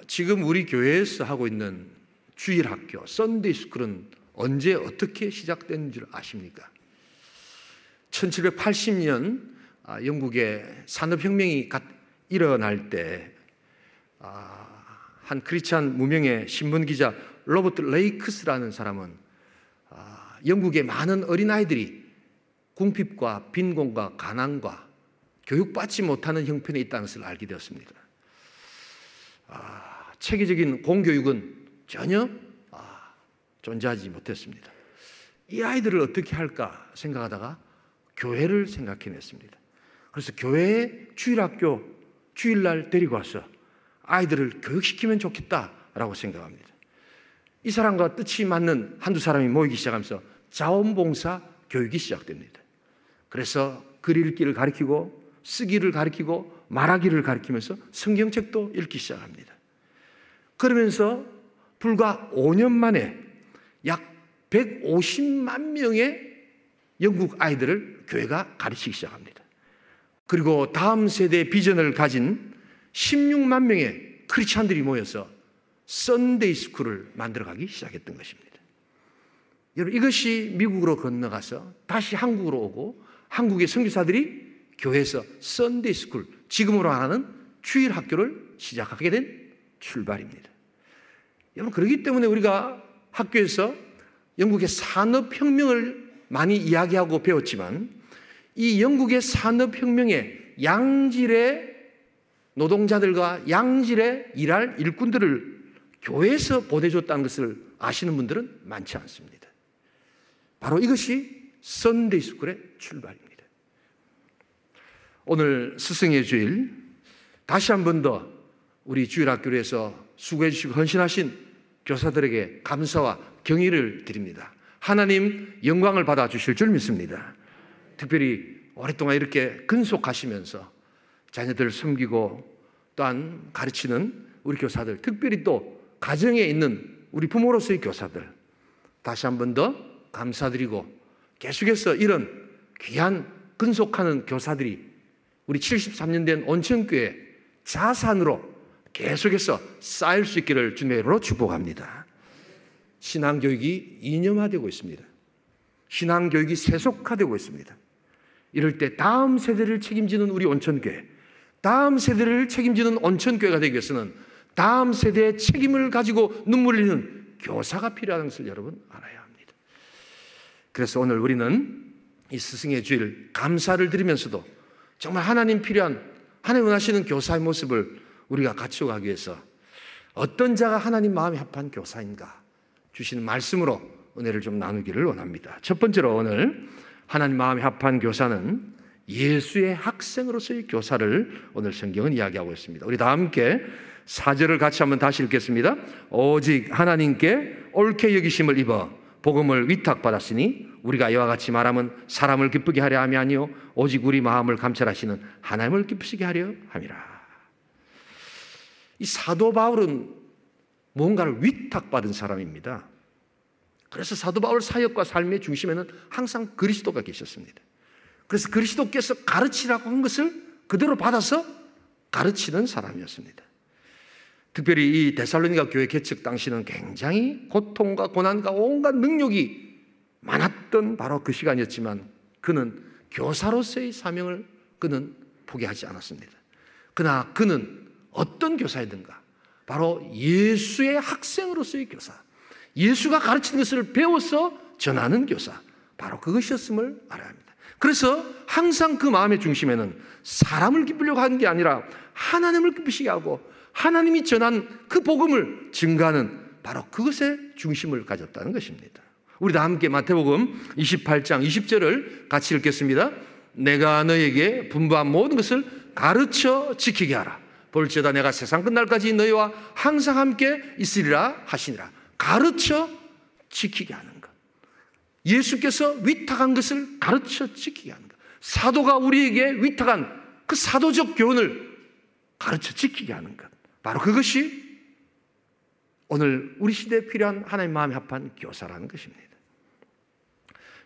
지금 우리 교회에서 하고 있는 주일학교, 썬데이 스쿨은 언제 어떻게 시작된 줄 아십니까? 1780년 영국의 산업혁명이 일어날 때 한 크리스찬 무명의 신문기자 로버트 레이크스라는 사람은 영국의 많은 어린아이들이 궁핍과 빈곤과 가난과 교육받지 못하는 형편에 있다는 것을 알게 되었습니다. 체계적인 공교육은 전혀 존재하지 못했습니다. 이 아이들을 어떻게 할까 생각하다가 교회를 생각해냈습니다. 그래서 교회에 주일학교, 주일날 데리고 와서 아이들을 교육시키면 좋겠다라고 생각합니다. 이 사람과 뜻이 맞는 한두 사람이 모이기 시작하면서 자원봉사 교육이 시작됩니다. 그래서 글 읽기를 가르치고 쓰기를 가르치고 말하기를 가르치면서 성경책도 읽기 시작합니다. 그러면서 불과 5년 만에 약 150만 명의 영국 아이들을 교회가 가르치기 시작합니다. 그리고 다음 세대의 비전을 가진 16만 명의 크리스찬들이 모여서 썬데이 스쿨을 만들어가기 시작했던 것입니다. 여러분, 이것이 미국으로 건너가서 다시 한국으로 오고 한국의 선교사들이 교회에서 썬데이 스쿨, 지금으로 말하는 주일 학교를 시작하게 된 출발입니다. 여러분, 그렇기 때문에 우리가 학교에서 영국의 산업혁명을 많이 이야기하고 배웠지만 이 영국의 산업혁명에 양질의 노동자들과 양질의 일할 일꾼들을 교회에서 보내줬다는 것을 아시는 분들은 많지 않습니다. 바로 이것이 썬데이 스쿨의 출발입니다. 오늘 스승의 주일, 다시 한 번 더 우리 주일학교를 해서 수고해 주시고 헌신하신 교사들에게 감사와 경의를 드립니다. 하나님 영광을 받아 주실 줄 믿습니다. 특별히 오랫동안 이렇게 근속하시면서 자녀들을 섬기고 또한 가르치는 우리 교사들, 특별히 또 가정에 있는 우리 부모로서의 교사들, 다시 한 번 더 감사드리고 계속해서 이런 귀한 근속하는 교사들이 우리 73년 된 온천교회 자산으로 계속해서 쌓일 수 있기를 주님의 이름으로 축복합니다. 신앙교육이 이념화되고 있습니다. 신앙교육이 세속화되고 있습니다. 이럴 때 다음 세대를 책임지는 우리 온천교회, 다음 세대를 책임지는 온천교회가 되기 위해서는 다음 세대의 책임을 가지고 눈물 흘리는 교사가 필요하다는 것을 여러분 알아야 합니다. 그래서 오늘 우리는 이 스승의 주일 감사를 드리면서도 정말 하나님 필요한, 하나님 원하시는 교사의 모습을 우리가 갖추어가기 위해서 어떤 자가 하나님 마음에 합한 교사인가 주시는 말씀으로 은혜를 좀 나누기를 원합니다. 첫 번째로 오늘 하나님 마음에 합한 교사는 예수의 학생으로서의 교사를 오늘 성경은 이야기하고 있습니다. 우리 다 함께 4절을 같이 한번 다시 읽겠습니다. 오직 하나님께 옳게 여기심을 입어 복음을 위탁받았으니 우리가 이와 같이 말하면 사람을 기쁘게 하려 함이 아니요 오직 우리 마음을 감찰하시는 하나님을 기쁘시게 하려 함이라. 이 사도 바울은 뭔가를 위탁받은 사람입니다. 그래서 사도 바울 사역과 삶의 중심에는 항상 그리스도가 계셨습니다. 그래서 그리스도께서 가르치라고 한 것을 그대로 받아서 가르치는 사람이었습니다. 특별히 이 데살로니가 교회 개척 당시는 굉장히 고통과 고난과 온갖 능력이 많았던 바로 그 시간이었지만 그는 교사로서의 사명을 그는 포기하지 않았습니다. 그러나 그는 어떤 교사이든가 바로 예수의 학생으로서의 교사, 예수가 가르치는 것을 배워서 전하는 교사, 바로 그것이었음을 알아야 합니다. 그래서 항상 그 마음의 중심에는 사람을 기쁘려고 하는 게 아니라 하나님을 기쁘시게 하고 하나님이 전한 그 복음을 증가하는 바로 그것에 중심을 가졌다는 것입니다. 우리 다 함께 마태복음 28장 20절을 같이 읽겠습니다. 내가 너에게 분부한 모든 것을 가르쳐 지키게 하라. 볼지어다 내가 세상 끝날까지 너희와 항상 함께 있으리라 하시니라. 가르쳐 지키게 하는 것. 예수께서 위탁한 것을 가르쳐 지키게 하는 것. 사도가 우리에게 위탁한 그 사도적 교훈을 가르쳐 지키게 하는 것. 바로 그것이 오늘 우리 시대에 필요한 하나님 마음에 합한 교사라는 것입니다.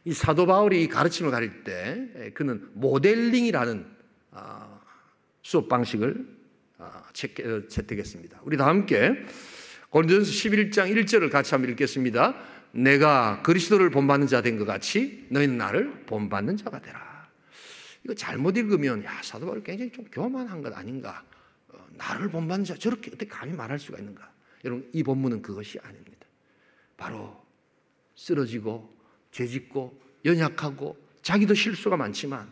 이 사도 바울이 가르침을 가릴 때 그는 모델링이라는 수업 방식을 채택했습니다. 우리 다 함께 고린도전서 11장 1절을 같이 한번 읽겠습니다. 내가 그리스도를 본받는 자 된 것 같이 너희는 나를 본받는 자가 되라. 이거 잘못 읽으면 사도 바울 굉장히 좀 교만한 것 아닌가, 나를 본받는 자 저렇게 어떻게 감히 말할 수가 있는가. 여러분, 이 본문은 그것이 아닙니다. 바로 쓰러지고 죄짓고 연약하고 자기도 실수가 많지만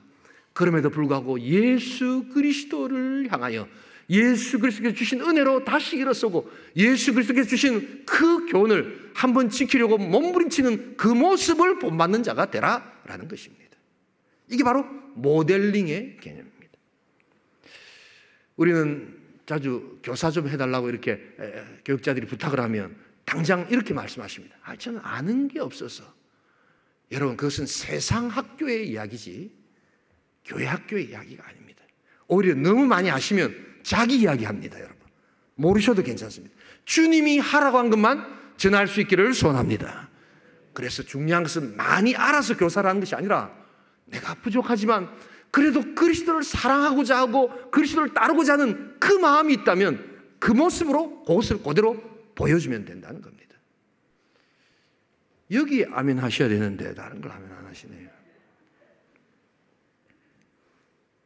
그럼에도 불구하고 예수 그리스도를 향하여 예수 그리스도께서 주신 은혜로 다시 일어서고 예수 그리스도께서 주신 그 교훈을 한번 지키려고 몸부림치는 그 모습을 본받는 자가 되라라는 것입니다. 이게 바로 모델링의 개념입니다. 우리는 자주 교사 좀 해달라고 이렇게 교육자들이 부탁을 하면 당장 이렇게 말씀하십니다. 저는 아는 게 없어서. 여러분, 그것은 세상 학교의 이야기지 교회 학교의 이야기가 아닙니다. 오히려 너무 많이 아시면 자기 이야기합니다. 여러분, 모르셔도 괜찮습니다. 주님이 하라고 한 것만 전할 수 있기를 소원합니다. 그래서 중요한 것은 많이 알아서 교사를 하는 것이 아니라 내가 부족하지만 그래도 그리스도를 사랑하고자 하고 그리스도를 따르고자 하는 그 마음이 있다면 그 모습으로 그것을 그대로 보여주면 된다는 겁니다. 여기 아멘 하셔야 되는데 다른 걸 아멘 안 하시네요.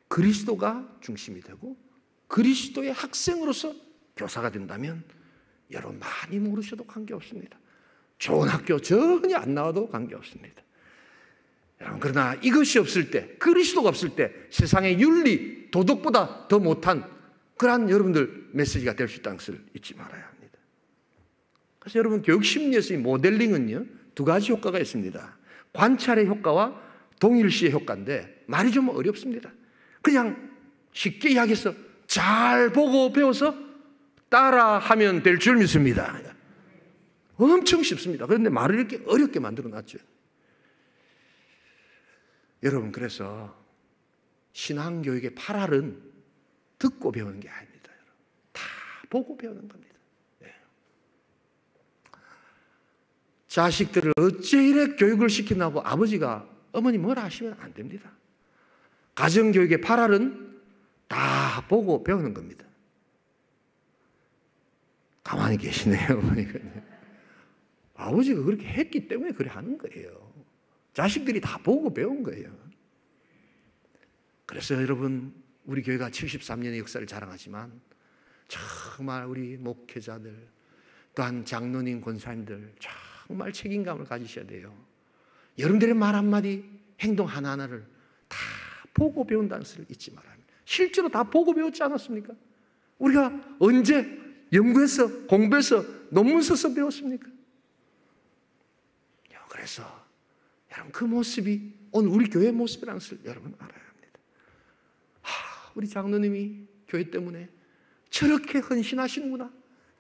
그리스도가 중심이 되고 그리스도의 학생으로서 교사가 된다면 여러분 많이 모르셔도 관계없습니다. 좋은 학교 전혀 안 나와도 관계없습니다. 여러분, 그러나 이것이 없을 때, 그리스도가 없을 때 세상의 윤리, 도덕보다 더 못한 그러한 여러분들 메시지가 될 수 있다는 것을 잊지 말아야 합니다. 그래서 여러분, 교육심리에서 이 모델링은요, 두 가지 효과가 있습니다. 관찰의 효과와 동일시의 효과인데 말이 좀 어렵습니다. 그냥 쉽게 이야기해서 잘 보고 배워서 따라하면 될 줄 믿습니다. 엄청 쉽습니다. 그런데 말을 이렇게 어렵게 만들어 놨죠. 여러분, 그래서 신앙교육의 8알은 듣고 배우는 게 아닙니다. 다 보고 배우는 겁니다. 네. 자식들을 어째 이래 교육을 시키나고 아버지가 어머니 뭐라 하시면 안 됩니다. 가정교육의 8알은 다 보고 배우는 겁니다. 가만히 계시네요, 어머니가. 아버지가 그렇게 했기 때문에 그래 하는 거예요. 자식들이 다 보고 배운 거예요. 그래서 여러분, 우리 교회가 73년의 역사를 자랑하지만 정말 우리 목회자들 또한 장로님, 권사님들 정말 책임감을 가지셔야 돼요. 여러분들의 말 한마디, 행동 하나하나를 다 보고 배운다는 것을 잊지 말아야 합니다. 실제로 다 보고 배웠지 않았습니까? 우리가 언제 연구해서 공부해서 논문 써서 배웠습니까? 그래서 여러분, 그 모습이 오늘 우리 교회의 모습이라는 것을 여러분 알아야 합니다. 우리 장로님이 교회 때문에 저렇게 헌신하시는구나.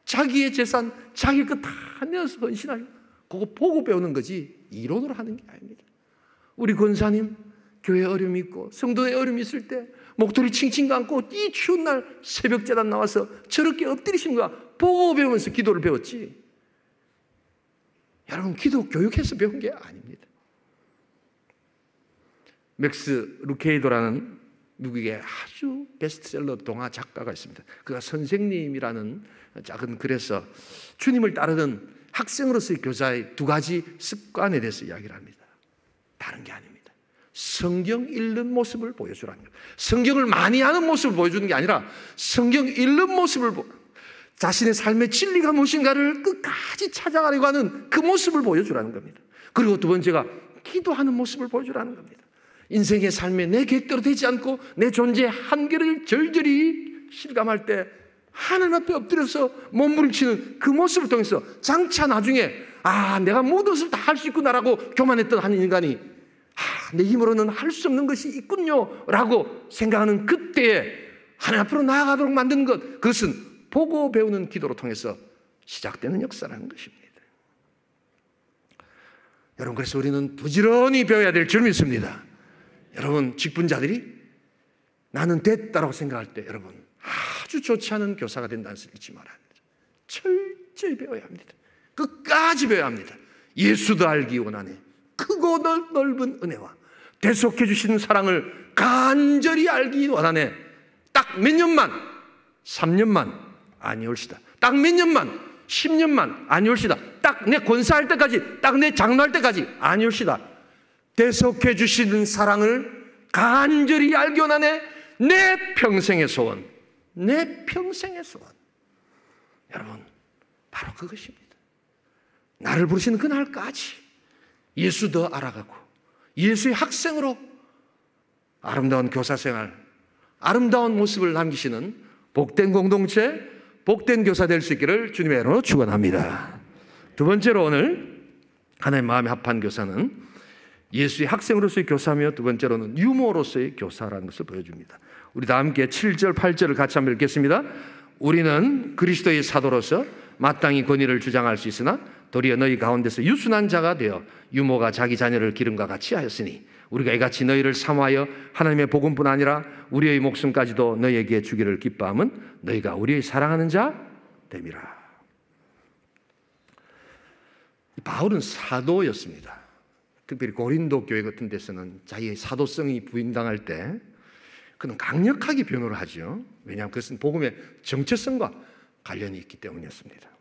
자기의 재산, 자기 것 다 내어서 헌신하시는, 그거 보고 배우는 거지 이론으로 하는 게 아닙니다. 우리 권사님 교회에 어려움이 있고 성도에 어려움이 있을 때 목도리 칭칭 감고 이 추운 날 새벽 제단 나와서 저렇게 엎드리시는 거야. 보고 배우면서 기도를 배웠지. 여러분, 기도 교육해서 배운 게 아닙니다. 맥스 루케이도라는 미국의 아주 베스트셀러 동화 작가가 있습니다. 그가 선생님이라는 작은 글에서 주님을 따르는 학생으로서의 교사의 두 가지 습관에 대해서 이야기를 합니다. 다른 게 아닙니다. 성경 읽는 모습을 보여주라는 거예요. 성경을 많이 아는 모습을 보여주는 게 아니라 성경 읽는 모습을 자신의 삶의 진리가 무엇인가를 끝까지 찾아가려고 하는 그 모습을 보여주라는 겁니다. 그리고 두 번째가 기도하는 모습을 보여주라는 겁니다. 인생의 삶에 내 계획대로 되지 않고 내 존재의 한계를 절절히 실감할 때 하나님 앞에 엎드려서 몸부림치는 그 모습을 통해서 장차 나중에 내가 모든 것을 다 할 수 있구나라고 교만했던 한 인간이 내 힘으로는 할 수 없는 것이 있군요 라고 생각하는 그때에 하나님 앞으로 나아가도록 만드는 것, 그것은 보고 배우는 기도로 통해서 시작되는 역사라는 것입니다. 여러분, 그래서 우리는 부지런히 배워야 될 줄 믿습니다. 여러분, 직분자들이 나는 됐다라고 생각할 때 여러분 아주 좋지 않은 교사가 된다는 것을 잊지 말아야 합니다. 철저히 배워야 합니다. 끝까지 배워야 합니다. 예수도 알기 원하네. 크고 넓은 은혜와 대속해 주시는 사랑을 간절히 알기 원하네. 딱 몇 년만 3년만 아니올시다. 딱 몇 년만, 10년만 아니올시다. 딱 내 권사할 때까지, 딱 내 장로할 때까지 아니올시다. 대속해 주시는 사랑을 간절히 알기원하네. 내 평생의 소원, 내 평생의 소원. 여러분, 바로 그것입니다. 나를 부르시는 그날까지 예수 더 알아가고 예수의 학생으로 아름다운 교사생활, 아름다운 모습을 남기시는 복된 공동체, 복된 교사 될 수 있기를 주님의 이름으로 축원합니다. 두 번째로 오늘 하나님 마음에 합한 교사는 예수의 학생으로서의 교사며, 두 번째로는 유모로서의 교사라는 것을 보여줍니다. 우리 다 함께 7절, 8절을 같이 한번 읽겠습니다. 우리는 그리스도의 사도로서 마땅히 권위를 주장할 수 있으나 도리어 너희 가운데서 유순한 자가 되어 유모가 자기 자녀를 기름과 같이 하였으니 우리가 이같이 너희를 사모하여 하나님의 복음뿐 아니라 우리의 목숨까지도 너희에게 주기를 기뻐함은 너희가 우리의 사랑하는 자 됨이라. 바울은 사도였습니다. 특별히 고린도 교회 같은 데서는 자기의 사도성이 부인당할 때 그는 강력하게 변호를 하죠. 왜냐하면 그것은 복음의 정체성과 관련이 있기 때문이었습니다.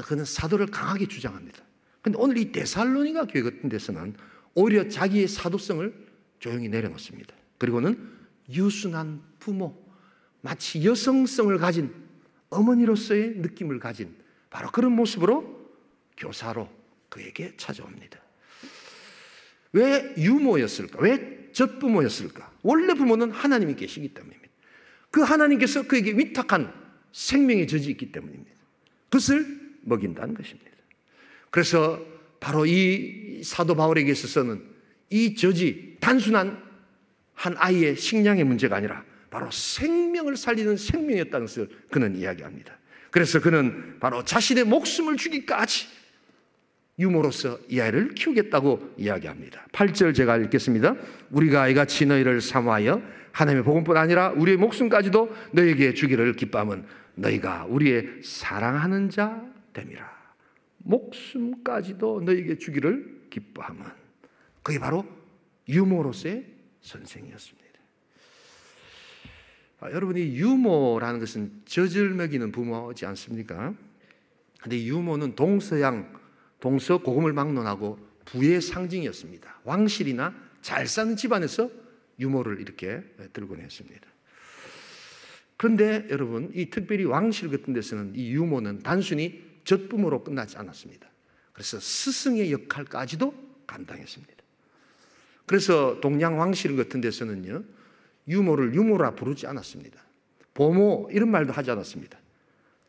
그는 사도를 강하게 주장합니다. 그런데 오늘 이 데살로니가 교회 같은 데서는 오히려 자기의 사도성을 조용히 내려놓습니다. 그리고는 유순한 부모, 마치 여성성을 가진 어머니로서의 느낌을 가진 바로 그런 모습으로 교사로 그에게 찾아옵니다. 왜 유모였을까? 왜 젖부모였을까? 원래 부모는 하나님이 계시기 때문입니다. 그 하나님께서 그에게 위탁한 생명의 젖이 있기 때문입니다. 그것을 먹인다는 것입니다. 그래서 바로 이 사도 바울에게 있어서는 이 젖이 단순한 한 아이의 식량의 문제가 아니라 바로 생명을 살리는 생명이었다는 것을 그는 이야기합니다. 그래서 그는 바로 자신의 목숨을 주기까지 유모로서 이 아이를 키우겠다고 이야기합니다. 8절 제가 읽겠습니다. 우리가 이같이 너희를 사모하여 하나님의 복음뿐 아니라 우리의 목숨까지도 너희에게 주기를 기뻐함은 너희가 우리의 사랑하는 자 됨이라. 목숨까지도 너희에게 주기를 기뻐함은, 그게 바로 유모로서의 선생이었습니다. 여러분이 유모라는 것은 젖을 먹이는 부모지 않습니까? 그런데 유모는 동서 고금을 막론하고 부의 상징이었습니다. 왕실이나 잘 사는 집안에서 유모를 이렇게 들고 냈습니다. 그런데 여러분, 이 특별히 왕실 같은 데서는 이 유모는 단순히 젖부모로 끝나지 않았습니다. 그래서 스승의 역할까지도 감당했습니다. 그래서 동양 왕실 같은 데서는요, 유모를 유모라 부르지 않았습니다. 보모 이런 말도 하지 않았습니다.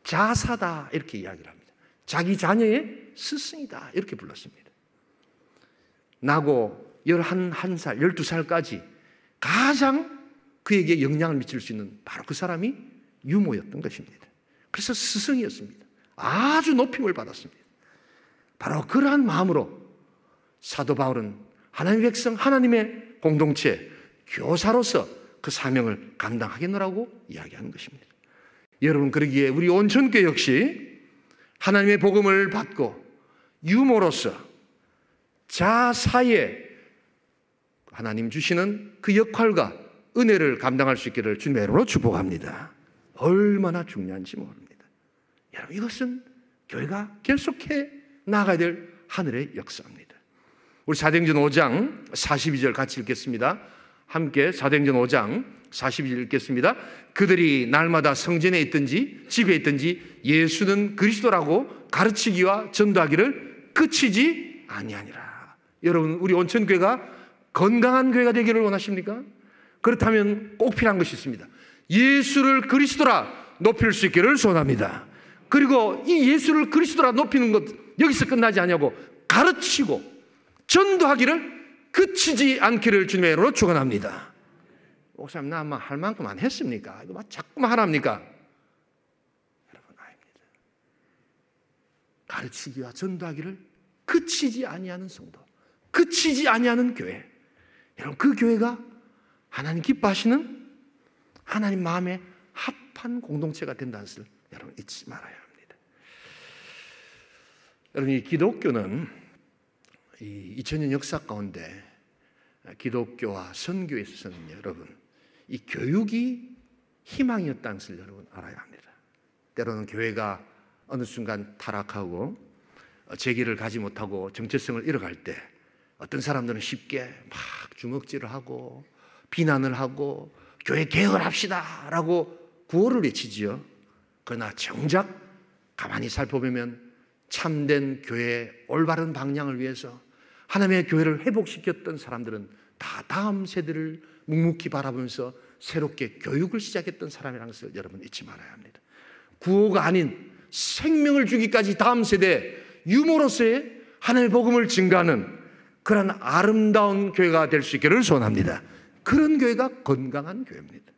자사다 이렇게 이야기를 합니다. 자기 자녀의 스승이다 이렇게 불렀습니다. 나고 11살, 12살까지 가장 그에게 영향을 미칠 수 있는 바로 그 사람이 유모였던 것입니다. 그래서 스승이었습니다. 아주 높임을 받았습니다. 바로 그러한 마음으로 사도 바울은 하나님의 백성, 하나님의 공동체, 교사로서 그 사명을 감당하겠노라고 이야기하는 것입니다. 여러분, 그러기에 우리 온천교회 역시 하나님의 복음을 받고 유모로서 자사에 하나님 주시는 그 역할과 은혜를 감당할 수 있기를 주님의 이름으로 축복합니다. 얼마나 중요한지 모릅니다. 여러분, 이것은 교회가 계속해 나가야 될 하늘의 역사입니다. 우리 사도행전 5장 42절 같이 읽겠습니다. 함께 사도행전 5장 42절 읽겠습니다. 그들이 날마다 성전에 있든지 집에 있든지 예수는 그리스도라고 가르치기와 전도하기를 그치지 아니하니라. 여러분, 우리 온천교회가 건강한 교회가 되기를 원하십니까? 그렇다면 꼭 필요한 것이 있습니다. 예수를 그리스도라 높일 수 있기를 소원합니다. 그리고 이 예수를 그리스도라 높이는 것 여기서 끝나지 않냐고 가르치고 전도하기를 그치지 않기를 주님의 이름으로 축원합니다. 목사님, 나 할 만큼 안 했습니까? 이거 자꾸만 하랍니까? 여러분, 아닙니다. 가르치기와 전도하기를 그치지 아니하는 성도, 그치지 아니하는 교회. 여러분, 그 교회가 하나님 기뻐하시는 하나님 마음에 합한 공동체가 된다는 것을 여러분 잊지 말아야 합니다. 여러분, 이 기독교는 이 2000년 역사 가운데 기독교와 선교에 있어서는 여러분, 이 교육이 희망이었다는 것을 여러분 알아야 합니다. 때로는 교회가 어느 순간 타락하고 재기를 가지 못하고 정체성을 잃어갈 때 어떤 사람들은 쉽게 막 주먹질을 하고 비난을 하고 교회 개혁을 합시다 라고 구호를 외치지요. 그러나 정작 가만히 살펴보면 참된 교회의 올바른 방향을 위해서 하나님의 교회를 회복시켰던 사람들은 다 다음 세대를 묵묵히 바라보면서 새롭게 교육을 시작했던 사람이라는 것을 여러분 잊지 말아야 합니다. 구호가 아닌 생명을 주기까지 다음 세대에 유모로서의 하나님의 복음을 증가하는 그런 아름다운 교회가 될 수 있기를 소원합니다. 그런 교회가 건강한 교회입니다.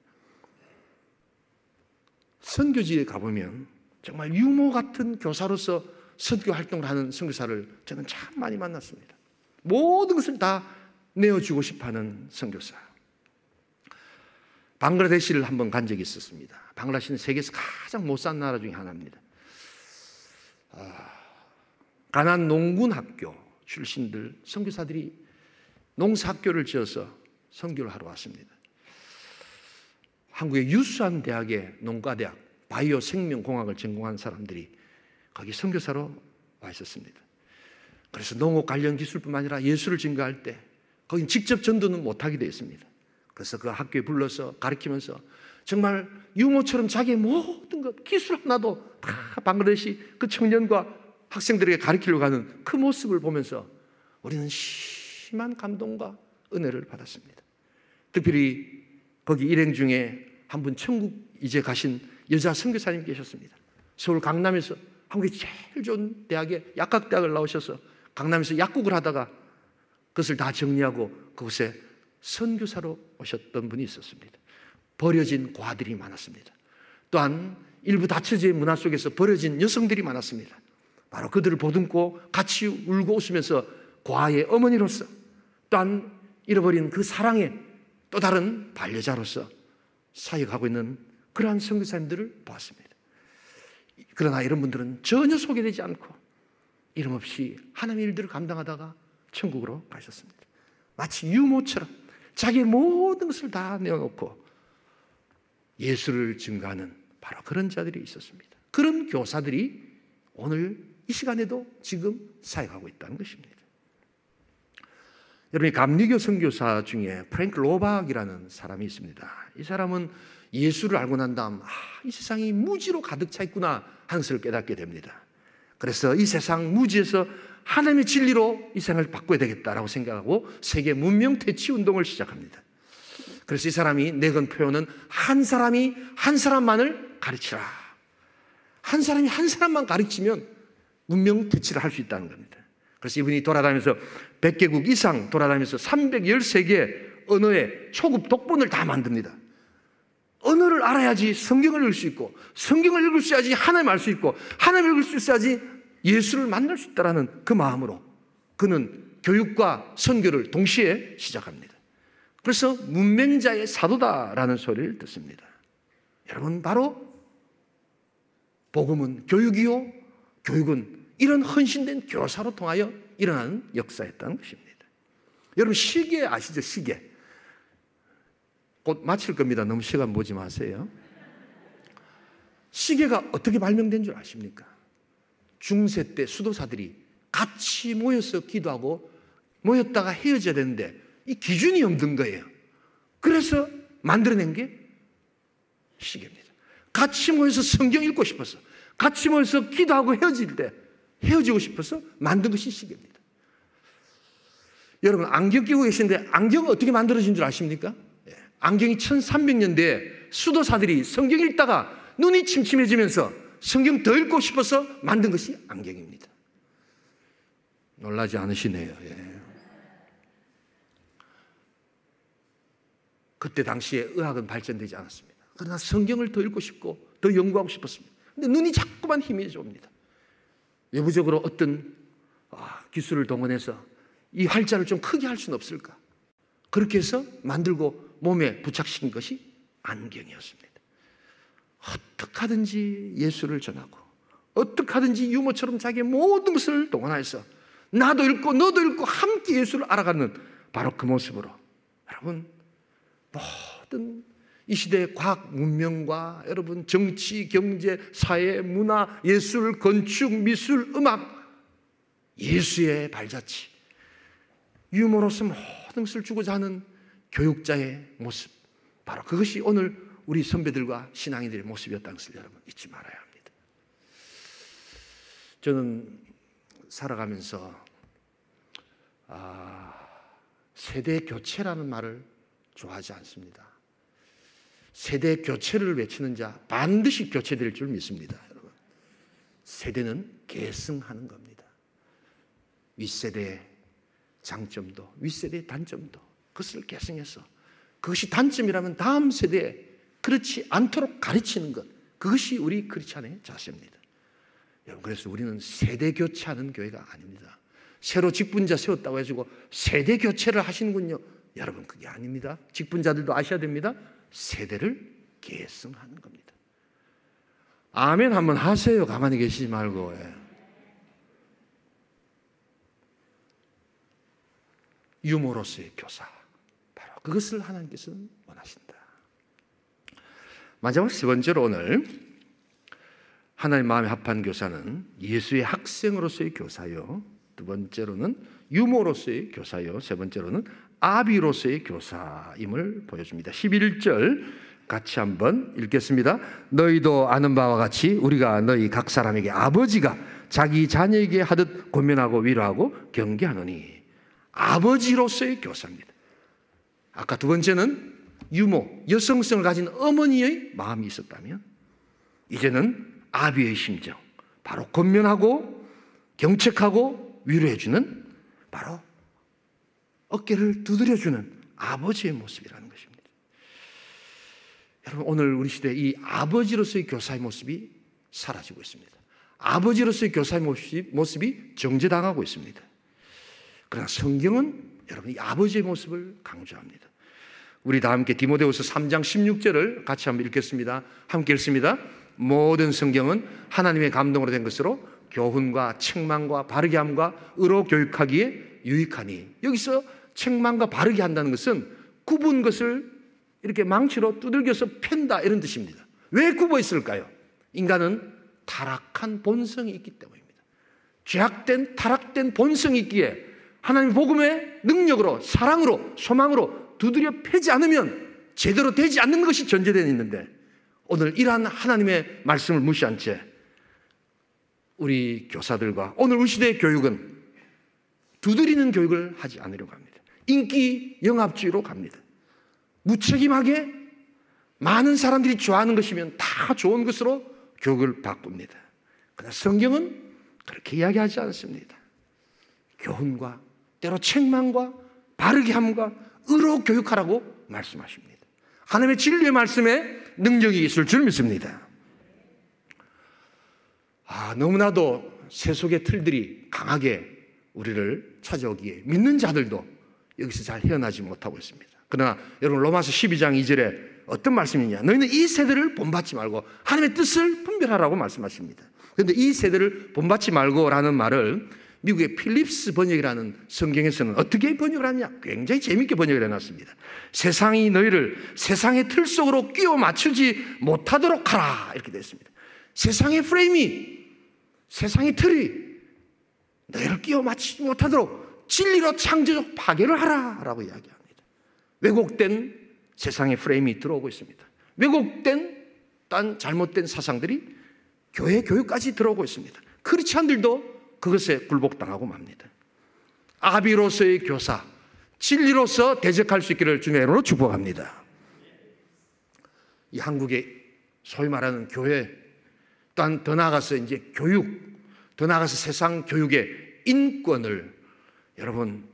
선교지에 가보면 정말 유모 같은 교사로서 선교 활동을 하는 선교사를 저는 참 많이 만났습니다. 모든 것을 다 내어주고 싶어하는 선교사. 방글라데시를 한번 간 적이 있었습니다. 방글라데시는 세계에서 가장 못 사는 나라 중에 하나입니다. 가난 농군 학교 출신들 선교사들이 농사학교를 지어서 선교를 하러 왔습니다. 한국의 유수한 대학의 농가대학 바이오 생명공학을 전공한 사람들이 거기 선교사로 와 있었습니다. 그래서 농업 관련 기술뿐만 아니라 예술을 증가할 때 거긴 직접 전도는 못하게 되어 있습니다. 그래서 그 학교에 불러서 가르치면서 정말 유모처럼 자기의 모든 것, 기술 하나도 다 방글라데시 그 청년과 학생들에게 가르치려고 하는 그 모습을 보면서 우리는 심한 감동과 은혜를 받았습니다. 특별히 거기 일행 중에 한 분 천국 이제 가신 여자 선교사님 계셨습니다. 서울 강남에서 한국의 제일 좋은 대학에 약학대학을 나오셔서 강남에서 약국을 하다가 그것을 다 정리하고 그곳에 선교사로 오셨던 분이 있었습니다. 버려진 과들이 많았습니다. 또한 일부 다처제의 문화 속에서 버려진 여성들이 많았습니다. 바로 그들을 보듬고 같이 울고 웃으면서 과의 어머니로서 또한 잃어버린 그 사랑의 또 다른 반려자로서 사역하고 있는 그러한 선교사님들을 보았습니다. 그러나 이런 분들은 전혀 소개되지 않고 이름 없이 하나님의 일들을 감당하다가 천국으로 가셨습니다. 마치 유모처럼 자기의 모든 것을 다 내어놓고 예수를 증가하는 바로 그런 자들이 있었습니다. 그런 교사들이 오늘 이 시간에도 지금 사역하고 있다는 것입니다. 여러분이 감리교 선교사 중에 프랭크 로박이라는 사람이 있습니다. 이 사람은 예수를 알고 난 다음 이 세상이 무지로 가득 차 있구나 하는 것을 깨닫게 됩니다. 그래서 이 세상 무지에서 하나님의 진리로 이 세상을 바꿔야 되겠다라고 생각하고 세계 문명 퇴치 운동을 시작합니다. 그래서 이 사람이 내건 표현은 한 사람이 한 사람만을 가르치라. 한 사람이 한 사람만 가르치면 문명 퇴치를 할 수 있다는 겁니다. 그래서 이분이 돌아다니면서 100개국 이상 돌아다니면서 313개의 언어의 초급 독본을 다 만듭니다. 언어를 알아야지 성경을 읽을 수 있고 성경을 읽을 수 있어야지 하나님을 알 수 있고 하나님을 읽을 수 있어야지 예수를 만날 수 있다는 그 마음으로 그는 교육과 선교를 동시에 시작합니다. 그래서 문맹자의 사도다라는 소리를 듣습니다. 여러분, 바로 복음은 교육이요, 교육은 이런 헌신된 교사로 통하여 일어나는 역사였다는 것입니다. 여러분, 시계 아시죠? 시계. 곧 마칠 겁니다. 너무 시간 보지 마세요. 시계가 어떻게 발명된 줄 아십니까? 중세 때 수도사들이 같이 모여서 기도하고 모였다가 헤어져야 되는데 이 기준이 없는 거예요. 그래서 만들어낸 게 시계입니다. 같이 모여서 성경 읽고 싶어서, 같이 모여서 기도하고 헤어질 때 헤어지고 싶어서 만든 것이 시계입니다. 여러분, 안경 끼고 계신데 안경은 어떻게 만들어진 줄 아십니까? 안경이 1300년대에 수도사들이 성경 읽다가 눈이 침침해지면서 성경 더 읽고 싶어서 만든 것이 안경입니다. 놀라지 않으시네요. 예. 그때 당시에 의학은 발전되지 않았습니다. 그러나 성경을 더 읽고 싶고 더 연구하고 싶었습니다. 근데 눈이 자꾸만 희미해져 옵니다. 외부적으로 어떤 기술을 동원해서 이 활자를 좀 크게 할 수는 없을까? 그렇게 해서 만들고 몸에 부착시킨 것이 안경이었습니다. 어떻게 하든지 예수를 전하고 어떻게 하든지 유모처럼 자기의 모든 것을 동원해서 나도 읽고 너도 읽고 함께 예수를 알아가는 바로 그 모습으로 여러분, 모든 이 시대의 과학 문명과 여러분 정치, 경제, 사회, 문화, 예술, 건축, 미술, 음악, 예수의 발자취, 유머로서 모든 것을 주고자 하는 교육자의 모습, 바로 그것이 오늘 우리 선배들과 신앙인들의 모습이었다는 것을 여러분 잊지 말아야 합니다. 저는 살아가면서 세대 교체라는 말을 좋아하지 않습니다. 세대 교체를 외치는 자 반드시 교체될 줄 믿습니다. 여러분, 세대는 계승하는 겁니다. 윗세대의 장점도 윗세대의 단점도 그것을 계승해서 그것이 단점이라면 다음 세대에 그렇지 않도록 가르치는 것, 그것이 우리 크리스찬의 자세입니다. 여러분, 그래서 우리는 세대 교체하는 교회가 아닙니다. 새로 직분자 세웠다고 해가지고 세대 교체를 하시는군요. 여러분, 그게 아닙니다. 직분자들도 아셔야 됩니다. 세대를 계승하는 겁니다. 아멘 한번 하세요. 가만히 계시지 말고. 유머로서의 교사, 바로 그것을 하나님께서는 원하신다. 마지막 세 번째로 오늘 하나님 마음에 합한 교사는 예수의 학생으로서의 교사요, 두 번째로는 유머로서의 교사요, 세 번째로는 아비로서의 교사임을 보여줍니다. 11절 같이 한번 읽겠습니다. 너희도 아는 바와 같이 우리가 너희 각 사람에게 아버지가 자기 자녀에게 하듯 권면하고 위로하고 경계하노니. 아버지로서의 교사입니다. 아까 두 번째는 유모, 여성성을 가진 어머니의 마음이 있었다면 이제는 아비의 심정, 바로 권면하고 경책하고 위로해주는, 바로 어깨를 두드려주는 아버지의 모습이라는 것입니다. 여러분, 오늘 우리 시대에 이 아버지로서의 교사의 모습이 사라지고 있습니다. 아버지로서의 교사의 모습이 정죄당하고 있습니다. 그러나 성경은 여러분 이 아버지의 모습을 강조합니다. 우리 다 함께 디모데후서 3장 16절을 같이 한번 읽겠습니다. 함께 읽습니다. 모든 성경은 하나님의 감동으로 된 것으로 교훈과 책망과 바르게 함과 의로 교육하기에 유익하니. 여기서 책망과 바르게 한다는 것은 굽은 것을 이렇게 망치로 두들겨서 팬다, 이런 뜻입니다. 왜 굽어 있을까요? 인간은 타락한 본성이 있기 때문입니다. 죄악된 타락된 본성이 있기에 하나님 복음의 능력으로, 사랑으로, 소망으로 두드려 패지 않으면 제대로 되지 않는 것이 전제되어 있는데, 오늘 이러한 하나님의 말씀을 무시한 채 우리 교사들과 오늘 우리 시대의 교육은 두드리는 교육을 하지 않으려고 합니다. 인기 영합주의로 갑니다. 무책임하게 많은 사람들이 좋아하는 것이면 다 좋은 것으로 교육을 바꿉니다. 그러나 성경은 그렇게 이야기하지 않습니다. 교훈과 때로 책망과 바르게 함과 의로 교육하라고 말씀하십니다. 하나님의 진리의 말씀에 능력이 있을 줄 믿습니다. 너무나도 세속의 틀들이 강하게 우리를 찾아오기에 믿는 자들도 여기서 잘 헤어나지 못하고 있습니다. 그러나 여러분, 로마서 12장 2절에 어떤 말씀이냐? 너희는 이 세대를 본받지 말고 하나님의 뜻을 분별하라고 말씀하십니다. 그런데 이 세대를 본받지 말고라는 말을 미국의 필립스 번역이라는 성경에서는 어떻게 번역을 하냐? 굉장히 재미있게 번역을 해놨습니다. 세상이 너희를 세상의 틀 속으로 끼워 맞추지 못하도록 하라, 이렇게 되어 있습니다. 세상의 프레임이, 세상의 틀이 너희를 끼워 맞추지 못하도록 진리로 창조적 파괴를 하라 라고 이야기합니다. 왜곡된 세상의 프레임이 들어오고 있습니다. 왜곡된 잘못된 사상들이 교회 교육까지 들어오고 있습니다. 크리스찬들도 그것에 굴복당하고 맙니다. 아비로서의 교사, 진리로서 대적할 수 있기를 주님의 이름으로 축복합니다. 이 한국의 소위 말하는 교회, 또한 더 나아가서 이제 교육, 더 나아가서 세상 교육의 인권을 여러분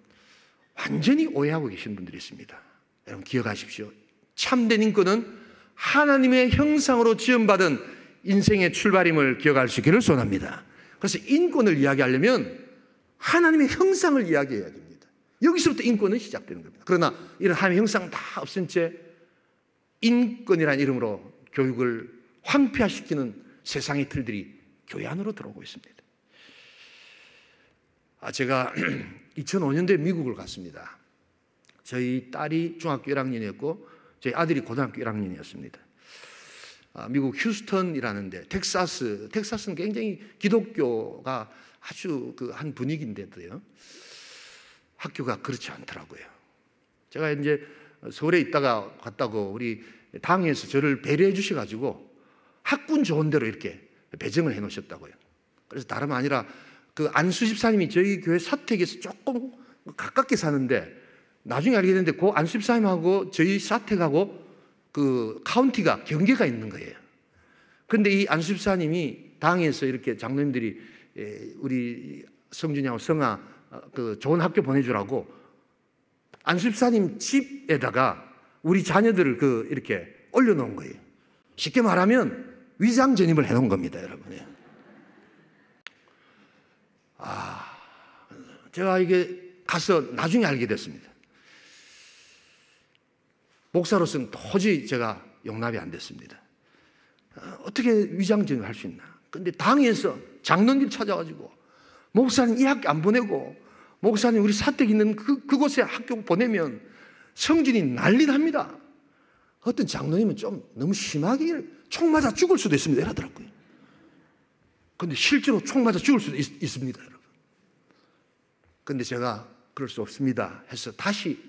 완전히 오해하고 계신 분들이 있습니다. 여러분 기억하십시오. 참된 인권은 하나님의 형상으로 지음받은 인생의 출발임을 기억할 수 있기를 소원합니다. 그래서 인권을 이야기하려면 하나님의 형상을 이야기해야 됩니다. 여기서부터 인권은 시작되는 겁니다. 그러나 이런 하나님의 형상 다 없앤 채 인권이라는 이름으로 교육을 황폐화시키는 세상의 틀들이 교회 안으로 들어오고 있습니다. 제가 2005년도에 미국을 갔습니다. 저희 딸이 중학교 1학년이었고 저희 아들이 고등학교 1학년이었습니다. 미국 휴스턴이라는데 텍사스는 굉장히 기독교가 아주 한 분위기인데도요. 학교가 그렇지 않더라고요. 제가 이제 서울에 있다가 갔다고 우리 당에서 저를 배려해 주셔가지고 학군 좋은 데로 이렇게 배정을 해 놓으셨다고요. 그래서 다름 아니라 그 안수 집사님이 저희 교회 사택에서 조금 가깝게 사는데 나중에 알게 됐는데 그 안수 집사님하고 저희 사택하고 그 카운티가 경계가 있는 거예요. 그런데 이 안수 집사님이 당에서 이렇게 장로님들이 우리 성준이하고 성아 그 좋은 학교 보내주라고 안수 집사님 집에다가 우리 자녀들을 이렇게 올려놓은 거예요. 쉽게 말하면 위장 전입을 해놓은 겁니다, 여러분. 제가 이게 가서 나중에 알게 됐습니다. 목사로서는 도저히 제가 용납이 안 됐습니다. 어떻게 위장 전입을 할 수 있나? 근데 당에서 장로님 찾아가지고 목사님 이 학교 안 보내고 목사님 우리 사택 있는 그곳에 학교 보내면 성진이 난리 납니다. 어떤 장로님은 좀 너무 심하게 총 맞아 죽을 수도 있습니다 이러더라고요. 그런데 실제로 총 맞아 죽을 수도 있습니다, 여러분. 그런데 제가 그럴 수 없습니다 해서 다시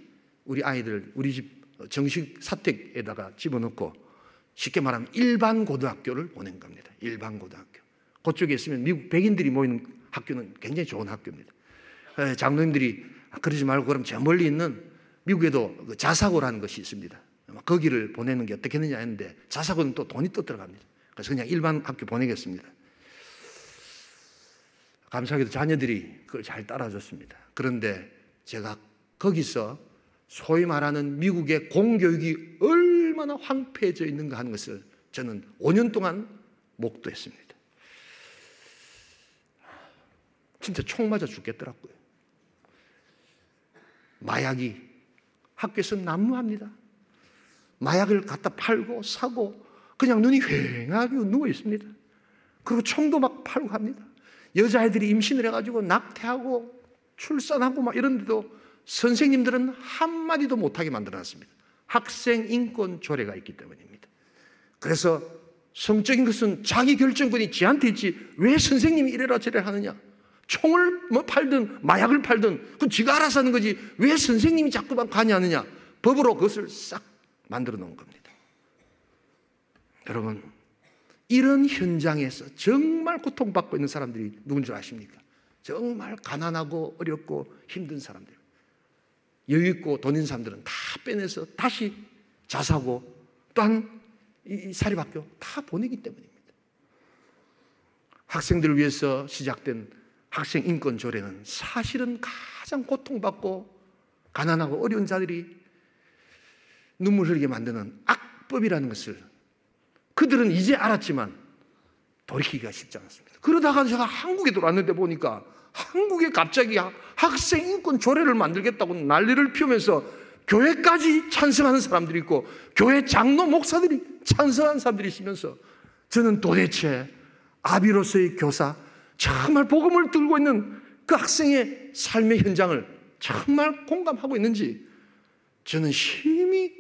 우리 아이들 우리 집 정식 사택에다가 집어넣고 쉽게 말하면 일반 고등학교를 보낸 겁니다. 일반 고등학교. 그쪽에 있으면 미국 백인들이 모이는 학교는 굉장히 좋은 학교입니다. 장로님들이 그러지 말고 그럼 저 멀리 있는 미국에도 자사고라는 것이 있습니다. 거기를 보내는 게 어떻겠느냐 했는데 자사고는 또 돈이 또 들어갑니다. 그래서 그냥 일반 학교 보내겠습니다. 감사하게도 자녀들이 그걸 잘 따라줬습니다. 그런데 제가 거기서 소위 말하는 미국의 공교육이 얼마나 황폐해져 있는가 하는 것을 저는 5년 동안 목도했습니다. 진짜 총 맞아 죽겠더라고요. 마약이 학교에서 난무합니다. 마약을 갖다 팔고 사고 그냥 눈이 휑하게 누워 있습니다. 그리고 총도 막 팔고 합니다. 여자애들이 임신을 해가지고 낙태하고 출산하고 막 이런데도 선생님들은 한마디도 못하게 만들어놨습니다. 학생 인권 조례가 있기 때문입니다. 그래서 성적인 것은 자기 결정권이 지한테 있지 왜 선생님이 이래라 저래라 하느냐. 총을 팔든 마약을 팔든 그건 지가 알아서 하는 거지 왜 선생님이 자꾸만 관여하느냐. 법으로 그것을 싹 만들어 놓은 겁니다. 여러분, 이런 현장에서 정말 고통받고 있는 사람들이 누군 줄 아십니까? 정말 가난하고 어렵고 힘든 사람들, 여유 있고 돈 있는 사람들은 다 빼내서 다시 자사고 또한 이 사립학교 다 보내기 때문입니다. 학생들을 위해서 시작된 학생 인권 조례는 사실은 가장 고통받고 가난하고 어려운 자들이 눈물 흘리게 만드는 악법이라는 것을 그들은 이제 알았지만 돌이키기가 쉽지 않았습니다. 그러다가 제가 한국에 들어왔는데 보니까 한국에 갑자기 학생 인권 조례를 만들겠다고 난리를 피우면서 교회까지 찬성하는 사람들이 있고 교회 장로 목사들이 찬성하는 사람들이 있으면서 저는 도대체 아비로서의 교사, 정말 복음을 들고 있는 그 학생의 삶의 현장을 정말 공감하고 있는지 저는 심히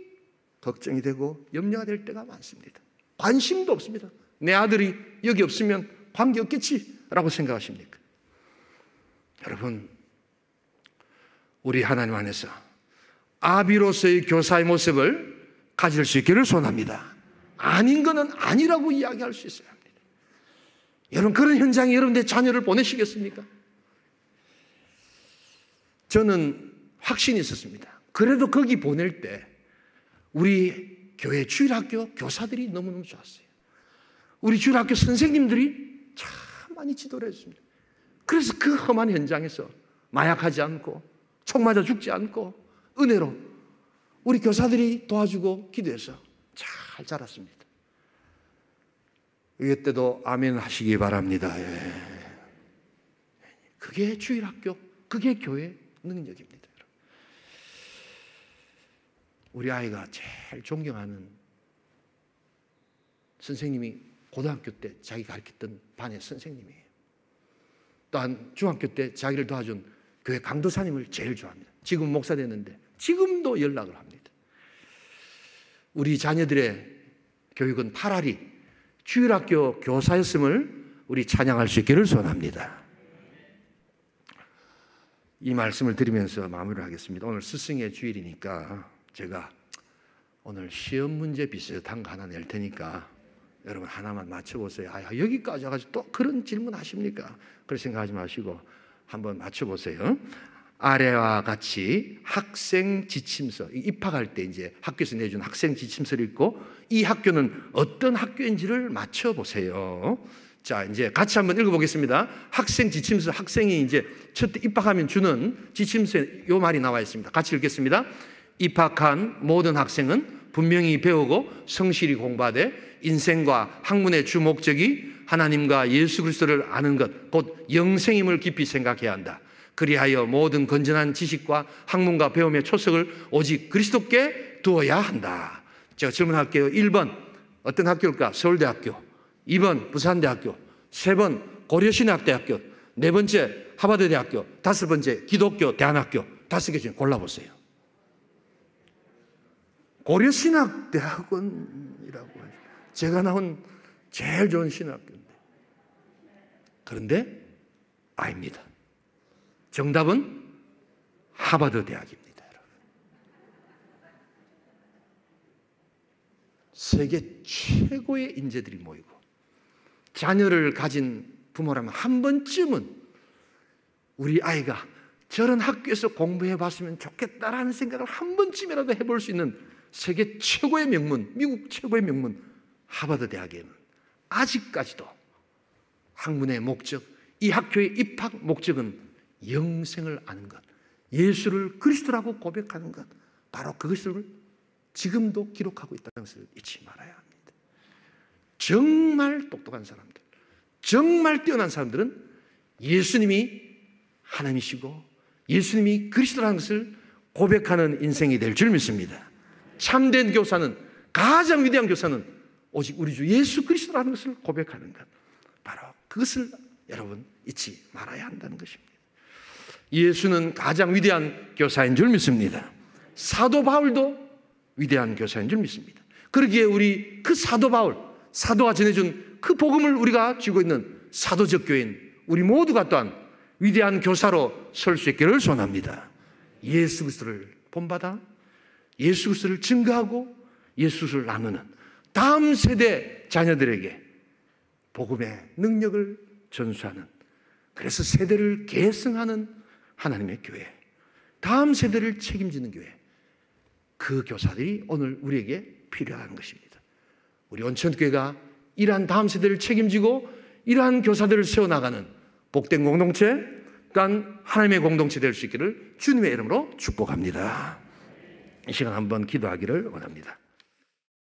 걱정이 되고 염려가 될 때가 많습니다. 관심도 없습니다. 내 아들이 여기 없으면 관계없겠지라고 생각하십니까? 여러분, 우리 하나님 안에서 아비로서의 교사의 모습을 가질 수 있기를 소원합니다. 아닌 것은 아니라고 이야기할 수 있어야 합니다. 여러분, 그런 현장에 여러분의 자녀를 보내시겠습니까? 저는 확신이 있었습니다. 그래도 거기 보낼 때 우리 교회 주일학교 교사들이 너무너무 좋았어요. 우리 주일학교 선생님들이 참 많이 지도를 해줬습니다. 그래서 그 험한 현장에서 마약하지 않고 총 맞아 죽지 않고 은혜로 우리 교사들이 도와주고 기도해서 잘 자랐습니다. 이때도 아멘 하시기 바랍니다. 예. 그게 주일학교, 그게 교회 능력입니다. 우리 아이가 제일 존경하는 선생님이 고등학교 때 자기 가르쳤던 반의 선생님이에요. 또한 중학교 때 자기를 도와준 교회 강도사님을 제일 좋아합니다. 지금 목사 됐는데 지금도 연락을 합니다. 우리 자녀들의 교육은 파라리 주일학교 교사였음을 우리 찬양할 수 있기를 소원합니다. 이 말씀을 드리면서 마무리를 하겠습니다. 오늘 스승의 주일이니까 제가 오늘 시험 문제 비슷한 거 하나 낼 테니까 여러분 하나만 맞춰보세요. 여기까지 와가지고 또 그런 질문 하십니까? 그렇게 생각하지 마시고 한번 맞춰보세요. 아래와 같이 학생 지침서, 입학할 때 이제 학교에서 내준 학생 지침서를 읽고 이 학교는 어떤 학교인지를 맞춰보세요. 자, 이제 같이 한번 읽어보겠습니다. 학생 지침서, 학생이 이제 첫 입학하면 주는 지침서에 이 말이 나와 있습니다. 같이 읽겠습니다. 입학한 모든 학생은 분명히 배우고 성실히 공부하되 인생과 학문의 주 목적이 하나님과 예수 그리스도를 아는 것, 곧 영생임을 깊이 생각해야 한다. 그리하여 모든 건전한 지식과 학문과 배움의 초석을 오직 그리스도께 두어야 한다. 제가 질문할게요. 1번 어떤 학교일까? 서울대학교. 2번 부산대학교. 3번 고려신학대학교. 4번째 하버드대학교. 5번째 기독교 대안학교. 5개 중에 골라보세요. 고려신학대학원이라고 제가 나온 제일 좋은 신학교인데, 그런데 아닙니다. 정답은 하버드 대학입니다. 여러분. 세계 최고의 인재들이 모이고 자녀를 가진 부모라면 한 번쯤은 우리 아이가 저런 학교에서 공부해 봤으면 좋겠다라는 생각을 한 번쯤이라도 해볼 수 있는 세계 최고의 명문, 미국 최고의 명문 하버드 대학에는 아직까지도 학문의 목적, 이 학교의 입학 목적은 영생을 아는 것, 예수를 그리스도라고 고백하는 것, 바로 그것을 지금도 기록하고 있다는 것을 잊지 말아야 합니다. 정말 똑똑한 사람들, 정말 뛰어난 사람들은 예수님이 하나님이시고 예수님이 그리스도라는 것을 고백하는 인생이 될 줄 믿습니다. 참된 교사는, 가장 위대한 교사는 오직 우리 주 예수 그리스도라는 것을 고백하는 것, 바로 그것을 여러분 잊지 말아야 한다는 것입니다. 예수는 가장 위대한 교사인 줄 믿습니다. 사도 바울도 위대한 교사인 줄 믿습니다. 그러기에 우리 그 사도 바울, 사도가 전해준 그 복음을 우리가 쥐고 있는 사도적 교인 우리 모두가 또한 위대한 교사로 설 수 있기를 소원합니다. 예수 그리스도를 본받아 예수 그리스도를 증거하고 예수 그리스도를 나누는 다음 세대 자녀들에게 복음의 능력을 전수하는, 그래서 세대를 계승하는 하나님의 교회, 다음 세대를 책임지는 교회, 그 교사들이 오늘 우리에게 필요한 것입니다. 우리 온천교회가 이러한 다음 세대를 책임지고 이러한 교사들을 세워나가는 복된 공동체, 또한 하나님의 공동체 될 수 있기를 주님의 이름으로 축복합니다. 이 시간 한번 기도하기를 원합니다.